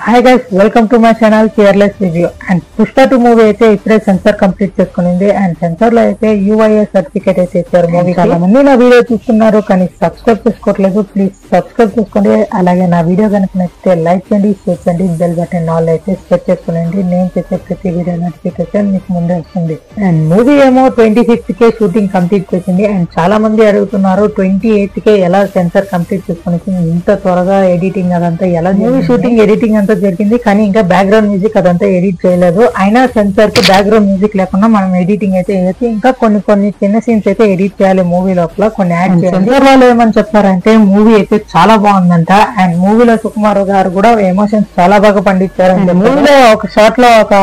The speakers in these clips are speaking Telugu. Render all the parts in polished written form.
Hi guys, welcome to my channel careless review. And Pushpa 2 movie అయితే ఇప్పుడే సెన్సార్ కంప్లీట్ చేసుకునింది. అండ్ సెన్సార్ లో అయితే UIA సర్టిఫికేట్ అయితే ఇచ్చారు మూవీ. చాలా మంది నా వీడియో చూస్తున్నారు కానీ సబ్స్క్రైబ్ చేసుకోవట్లేదు. ప్లీజ్ సబ్స్క్రైబ్ చేసుకోండి. అలాగే నా వీడియో కనుక నచ్చితే లైక్ చేయండి, షేర్ చేయండి, బెల్ బటన్ ఆల్ అయితే సెట్ చేసుకోండి. నేను చేసే ప్రతి వీడియో నోటిఫికేషన్ మీకు ముందే వస్తుంది. అండ్ మూవీ ఏమో 26K షూటింగ్ కంప్లీట్ చేసింది. అండ్ చాలా మంది అడుగుతున్నారు 28K ఎలా సెన్సార్ కంప్లీట్ చేసుకుని ఇంత త్వరగా ఎడిటింగ్ అదంతా ఎలా. మూవీ షూటింగ్ ఎడిటింగ్ అంతా జరిగింది కానీ ఇంకా బ్యాక్గ్రౌండ్ మ్యూజిక్ అదంతా ఎడిట్ చేయలేదు. అయినా సెన్సార్ కి బ్యాక్గ్రౌండ్ మ్యూజిక్ లేకుండా మనం ఎడిటింగ్ అయితే చేయొచ్చు. ఇంకా కొన్ని చిన్న సీన్స్ అయితే ఎడిట్ చేయాలి మూవీ లోపల, కొన్ని యాడ్ చేయాలి. సెన్సార్ వాళ్ళు ఏమని చెప్పారంటే మూవీ అయితే చాలా బాగుందంట. అండ్ మూవీలో సుకుమార్ గారు కూడా ఎమోషన్స్ చాలా బాగా పండించారు. మూవీలో ఒక షాట్ లో ఒక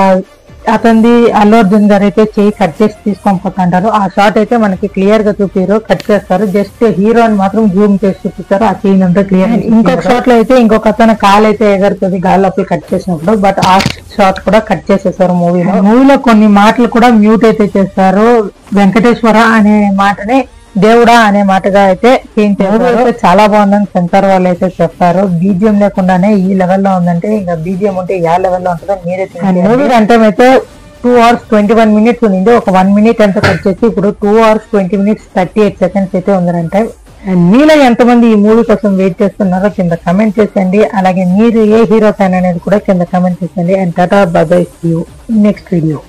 అతనిది అల్లు అర్జున్ గారు అయితే చేయి కట్ చేసి తీసుకొని పోతుంటారు. ఆ షాట్ అయితే మనకి క్లియర్ గా చూపారు, కట్ చేస్తారు. జస్ట్ హీరో అని మాత్రం జూమ్ చేసి చూపిస్తారు. ఆ సీన్ అంతా క్లియర్. ఇంకొక షాట్ లో అయితే ఇంకొక అతను కాలు అయితే ఎగరుతుంది గాలి లోపల కట్ చేసినప్పుడు. బట్ ఆ షాట్ కూడా కట్ చేసేసారు మూవీలో కొన్ని మాటలు కూడా మ్యూట్ అయితే చేస్తారు. వెంకటేశ్వర అనే మాటని దేవుడా అనే మాటగా అయితే చేంజ్ చేశారు. చాలా బాగుందని సెన్సార్ వాళ్ళు అయితే చెప్పారు. బీజిఎం లేకుండానే ఈ లెవెల్లో ఉందంటే ఇంకా బీజిఎం ఉంటే ఏ లెవెల్లో ఉంటుందో మీరే. మూవీ రన్ టైం అయితే 2 hours 21 minutes ఉంది. ఒక 1 minute ఎంత కట్ చేసి ఇప్పుడు 2 hours 20 minutes 38 seconds అయితే ఉంది రన్ టైం. అండ్ మీలో ఎంతమంది ఈ మూవీ కోసం వెయిట్ చేస్తున్నారో కింద కమెంట్ చేసేయండి. అలాగే మీరు ఏ హీరో ఫ్యాన్ అనేది కూడా కింద కమెంట్ చేసేయండి. అండ్ టాటా bye bye, see you next video.